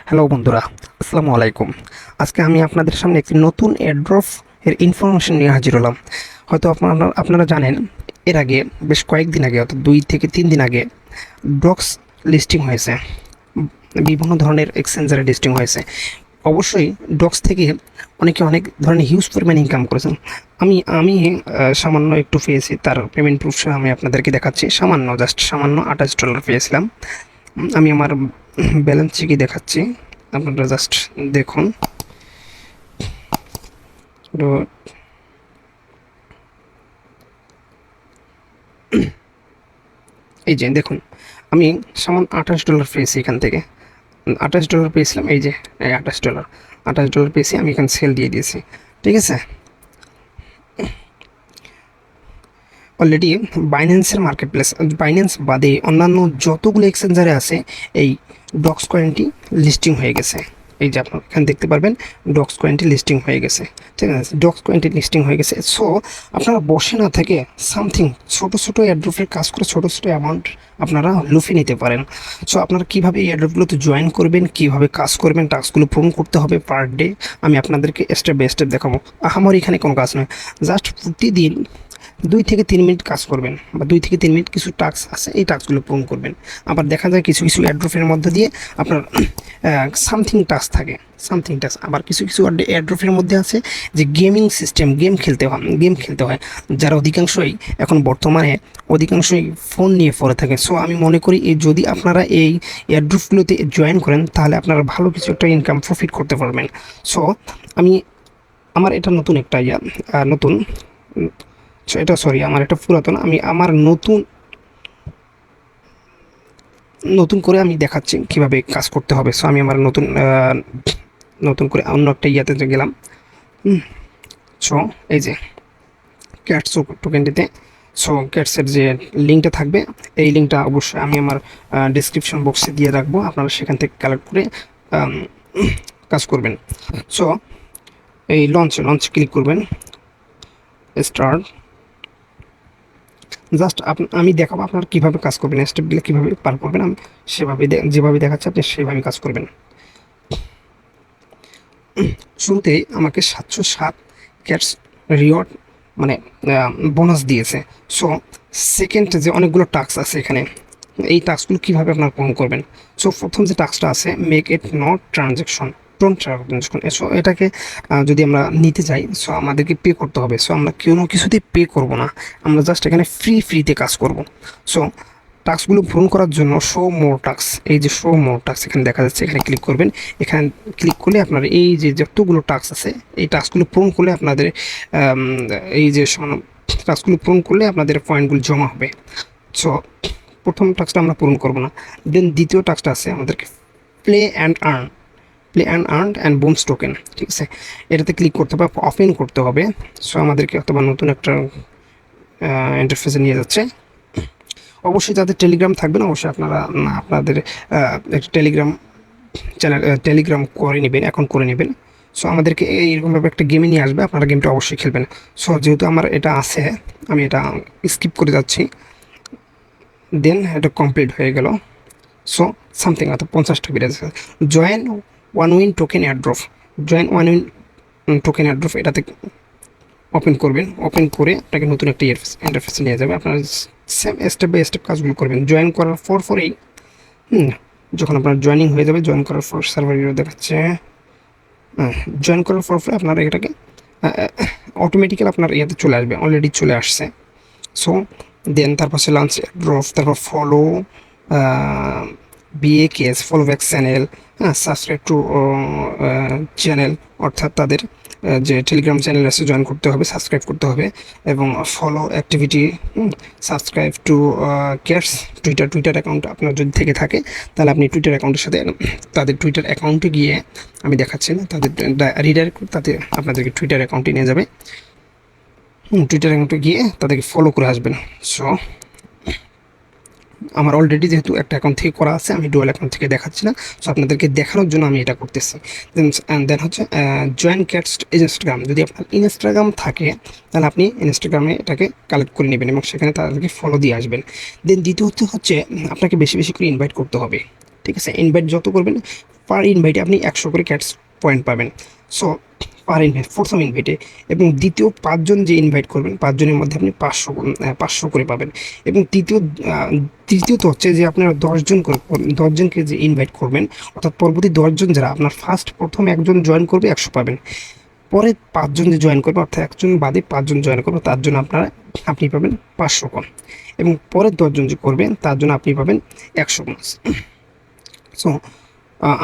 Hello বন্ধুরা, আসসালামু আলাইকুম। আজকে আমি আপনাদের সামনে একটি নতুন এয়ারড্রপ এর ইনফরমেশন নিয়ে হাজির হলাম। হয়তো আপনারা জানেন, এর আগে বেশ কয়েকদিন আগে, অর্থাৎ 2 থেকে 3 দিন আগে ডক্স লিস্টিং হয়েছে। বিভিন্ন ধরনের এক্সচেঞ্জারে লিস্টিং হয়েছে। অবশ্যই ডক্স থেকে অনেকে অনেক ধরনের হিউজ পরিমাণে ইনকাম করেছেন। আমি সামান্য একটু পেয়েছি, তার পেমেন্ট প্রুফ আমি আপনাদেরকে দেখাচ্ছি। জাস্ট সামান্য $28 পেয়েছিলাম। আমি আমার ব্যালেন্স চেকই দেখাচ্ছি, আপনারা জাস্ট দেখুন। তো এই যে দেখুন, আমি সামান্য $28 পেয়েছি এখান থেকে। $28 পেয়েছিলাম, এই যে এই $28 পেয়েছি, আমি এখানে সেল দিয়ে দিয়েছি। ঠিক আছে, অলরেডি বাইন্যান্সের মার্কেট প্লেস, বাইন্যান্স বাদে অন্যান্য যতগুলো এক্সচেঞ্জারে আছে এই ডক্স কয়েনটি লিস্টিং হয়ে গেছে। এই যে আপনারা এখানে দেখতে পারবেন ডক্স কয়েনটি লিস্টিং হয়ে গেছে। ঠিক আছে, ডক্স কয়েনটি লিস্টিং হয়ে গেছে। সো আপনারা বসে না থেকে সামথিং ছোটো ছোটো এয়ারড্রপের কাজ করে ছোটো ছোটো অ্যামাউন্ট আপনারা লুফে নিতে পারেন। সো আপনারা কীভাবে এই এয়ারড্রপগুলোতে জয়েন করবেন, কীভাবে কাজ করবেন, টাস্কগুলো পূরণ করতে হবে পার ডে, আমি আপনাদেরকে স্টেপ বাই স্টেপ দেখাবো। আমার এখানে কোনো কাজ নয়, জাস্ট প্রতিদিন 2 থেকে 3 মিনিট কাজ করবেন, বা 2 থেকে 3 মিনিট কিছু টাস্ক আছে, এই টাস্কগুলো পূরণ করবেন। আবার দেখা যায় কিছু কিছু এয়ারড্রপের মধ্যে দিয়ে আপনার সামথিং টাস্ক থাকে, সামথিং টাস্ক। আবার কিছু কিছু এয়ারড্রপের মধ্যে আছে যে গেমিং সিস্টেম, গেম খেলতে হয়, যারা অধিকাংশই এখন বর্তমানে অধিকাংশই ফোন নিয়ে পড়ে থাকে। সো আমি মনে করি যদি আপনারা এই এয়ারড্রপগুলোতে জয়েন করেন, তাহলে আপনারা ভালো কিছু একটা ইনকাম প্রফিট করতে পারবেন। সো আমার এটা নতুন একটা নতুন এটা সরি আমার এটা পুরাতন, আমার নতুন নতুন করে আমি দেখাচ্ছি কিভাবে কাজ করতে হবে। সো আমি আমার নতুন করে অন্য একটা ইয়াতে গেলাম। সো এই যে ক্যাটস টোকেনটিতে, সো ক্যাটসের যে লিঙ্কটা থাকবে, এই লিঙ্কটা অবশ্যই আমি আমার ডিসক্রিপশন বক্সে দিয়ে রাখবো, আপনারা সেখান থেকে কালেক্ট করে কাজ করবেন। সো এই লঞ্চ ক্লিক করবেন, স্টার্ট। জাস্ট আমি দেখাবো আপনারা কীভাবে কাজ করবেন, স্টেপগুলো কীভাবে পার করবেন। আমি সেভাবে যেভাবে দেখাচ্ছি আপনি সেভাবে কাজ করবেন। শুরুতেই আমাকে 707 ক্যাটস রিওয়ার্ড মানে বোনাস দিয়েছে। সো সেকেন্ড যে অনেকগুলো টাস্ক আছে এখানে, এই টাস্কগুলো কীভাবে আপনারা পূরণ করবেন। সো প্রথম যে টাস্কটা আছে, make it not transaction, so এটাকে যদি আমরা নিতে যাই, সো আমাদেরকে পে করতে হবে। সো আমরা কোনো কিছুতেই পে করব না, আমরা জাস্ট এখানে ফ্রিতে কাজ করব। সো টাস্কগুলো পূরণ করার জন্য শো মোর টাস্ক, এই যে শো মোর টাস্ক এখানে দেখা যাচ্ছে, এখানে ক্লিক করবেন। এখানে ক্লিক করলে আপনার এই যে যতগুলো টাস্ক আছে, এই টাস্কগুলো পূরণ করলে আপনাদের এই যে টাস্কগুলো পূরণ করলে আপনাদের পয়েন্টগুলো জমা হবে। সো প্রথম টাস্কটা আমরা পূরণ করব না। দেন দ্বিতীয় টাস্কটা আছে আমাদেরকে play and earn and booms token. ঠিক আছে, এটাতে ক্লিক করতে হবে, ওপেন করতে হবে। সো আমাদেরকে অথবা নতুন একটা ইন্টারফেসে নিয়ে যাচ্ছে। অবশ্যই যাদের টেলিগ্রাম থাকবেন, অবশ্যই আপনারা আপনাদের একটা টেলিগ্রাম করে নেবেন, এখন করে নেবেন। সো আমাদেরকে এইরকমভাবে একটা গেমে নিয়ে আসবে, আপনারা গেমটা অবশ্যই খেলবেন। সো যেহেতু আমার এটা আছে, আমি এটা স্কিপ করে যাচ্ছি। দেন এটা কমপ্লিট হয়ে গেল। সো সামথিং অর্থাৎ 50টা বেড়েছে। Join one win token airdrop, এটাতে ওপেন করবেন। ওপেন করে আপনাকে নতুন একটা ইন্টারফেস নিয়ে যাবে, আপনারা সেম স্টেপ বাই স্টেপ কাজগুলো করবেন। জয়েন করার পরেই যখন আপনার জয়েনিং হয়ে যাবে, জয়েন করার পর সার্ভার দেখাচ্ছে, জয়েন করার পরে আপনারা এটাকে অটোমেটিক্যালি আপনার ইয়েতে চলে আসবে, অলরেডি চলে আসছে। সো দেন তারপর সে লঞ্চ ড্রপ, তারপর follow BAKS, follow back channel, subscribe to channel, অর্থাৎ তাদের যে টেলিগ্রাম চ্যানেল আছে জয়েন করতে হবে, সাবস্ক্রাইব করতে হবে, এবং follow activity, subscribe to cats Twitter account আপনার যদি থেকে থাকে, তাহলে আপনি টুইটার অ্যাকাউন্টের সাথে তাদের টুইটার অ্যাকাউন্টে গিয়ে, আমি দেখাচ্ছি না, তাদের রিডাইরেক্ট তাতে আপনাদেরকে টুইটার অ্যাকাউন্টে নিয়ে যাবে। টুইটার অ্যাকাউন্টে গিয়ে তাদেরকে ফলো করে আসবেন। সো আমার অলরেডি যেহেতু একটা অ্যাকাউন্ট থেকে করা আছে, আমি ডুয়াল অ্যাকাউন্ট থেকে দেখাচ্ছি না। সো আপনাদেরকে দেখানোর জন্য আমি এটা করতেছি। দেন হচ্ছে জয়েন ক্যাটস ইনস্টাগ্রাম। যদি আপনার ইনস্টাগ্রাম থাকে, তাহলে আপনি ইনস্টাগ্রামে এটাকে কালেক্ট করে নেবেন এবং সেখানে তাদেরকে ফলো দিয়ে আসবেন। দেন দ্বিতীয়ত হচ্ছে আপনাকে বেশি বেশি করে ইনভাইট করতে হবে। ঠিক আছে, ইনভাইট যত করবেন পার ইনভাইটে আপনি 100 করে ক্যাটস পয়েন্ট পাবেন। সো পার ইনভাইট প্রথম ইনভাইটে, এবং দ্বিতীয় 5 জন যে ইনভাইট করবেন 5 জনের মধ্যে আপনি 500 করে পাবেন। এবং তৃতীয়ত হচ্ছে যে আপনারা 10 জন করে 10 জনকে যে ইনভাইট করবেন, অর্থাৎ পরবর্তী 10 জন যারা আপনার প্রথম একজন জয়েন করবে 100 পাবেন, পরে 5 জন যে জয়েন করবে অর্থাৎ একজন বাদে 5 জন জয়েন করবে তার জন্য আপনি পাবেন 500 কোণ, এবং পরের 10 জন যে করবেন তার জন্য আপনি পাবেন 100 বোনাস। সো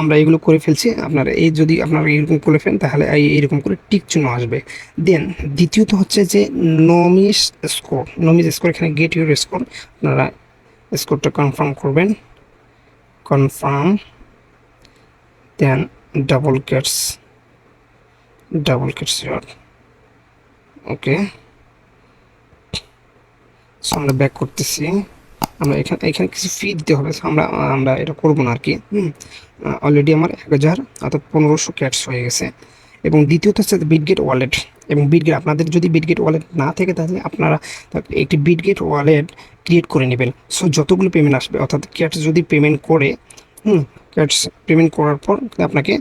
আমরা এগুলো করে ফেলছি। আপনারা যদি আপনারা এরকম করে ফেলেন তাহলে এইরকম করে টিক চিহ্ন আসবে। দেন দ্বিতীয়ত হচ্ছে যে নমিস স্কোর, এখানে গেট ইউর স্কোর, আপনারা স্কোরটা কনফার্ম করবেন, confirm, then double gets your, okay. So আমরা ব্যাক করতেছি, আমরা এখানে কিছু ফি দিতে হবে, আমরা এটা করবো না আর কি। অলরেডি আমার 1000 অর্থাৎ 1500 ক্যাটস হয়ে গেছে। এবং দ্বিতীয়ত হচ্ছে বিটগেট ওয়ালেট, এবং বিটগেট আপনাদের যদি বিটগেট ওয়ালেট না থাকে তাহলে আপনারা একটি বিটগেট ওয়ালেট ক্রিয়েট করে নেবেন। সো যতগুলো পেমেন্ট আসবে, অর্থাৎ ক্যাটস যদি পেমেন্ট করে ক্যাটস পেমেন্ট করার পর আপনাকে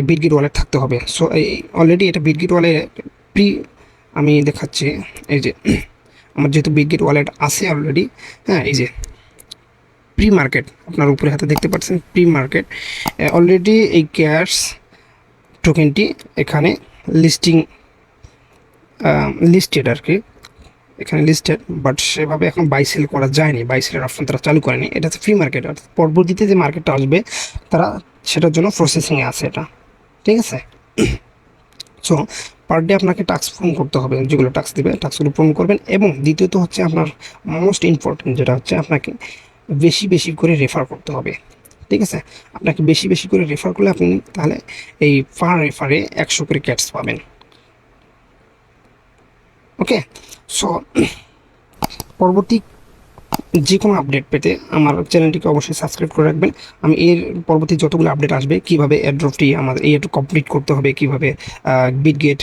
বিটগেট ওয়ালেট থাকতে হবে। সো অলরেডি এটা বিটগেট ওয়ালেট আমি দেখাচ্ছি, এই যে আমার যেহেতু বিটগেট ওয়ালেট আছে অলরেডি, হ্যাঁ, এই যে প্রি মার্কেট আপনার উপরে হাতে দেখতে পাচ্ছেন, প্রি মার্কেট অলরেডি এই ক্যাশ টোকেনটি এখানে লিস্টেড আর কি, এখানে লিস্টেড, বাট সেভাবে এখন বাই সেল করা যায়নি, বাই সেলের অপশন তারা চালু করেনি। এটা হচ্ছে ফ্রি মার্কেট, আর পরবর্তীতে যে মার্কেটটা আসবে তারা সেটার জন্য প্রসেসিংয়ে আছে এটা, ঠিক আছে। সো পার ডে আপনাকে টাস্ক পূরণ করতে হবে, যেগুলো টাস্ক দেবে টাস্কগুলো পূরণ করবেন। এবং দ্বিতীয়ত হচ্ছে আপনার মোস্ট ইম্পর্টেন্ট যেটা হচ্ছে আপনাকে বেশি বেশি করে রেফার করতে হবে, ঠিক আছে। আপনাকে বেশি বেশি করে রেফার করলে আপনি তাহলে এই পার রেফারে 100 করে ক্যাটস পাবেন, ওকে। সো পরবর্তী যে কোনো আপডেট পেতে আমার চ্যানেলটিকে অবশ্যই সাবস্ক্রাইব করে রাখবেন। আমি এর পরবর্তী যতগুলো আপডেট আসবে, কীভাবে এয়ারড্রপটি আমাদের একটু কমপ্লিট করতে হবে, কীভাবে বিটগেট,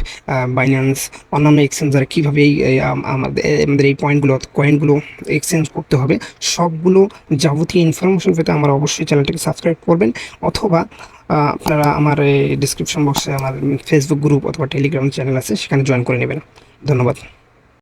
বাইন্যান্স, অন্যান্য এক্সচেঞ্জারে কীভাবে আমাদের এই কয়েনগুলো এক্সচেঞ্জ করতে হবে, সবগুলো যাবতীয় ইনফরমেশন পেতে আমার অবশ্যই চ্যানেলটিকে সাবস্ক্রাইব করবেন। অথবা আপনারা আমার ডিসক্রিপশন বক্সে আমার ফেসবুক গ্রুপ অথবা টেলিগ্রাম চ্যানেল আছে, সেখানে জয়েন করে নেবেন। ধন্যবাদ।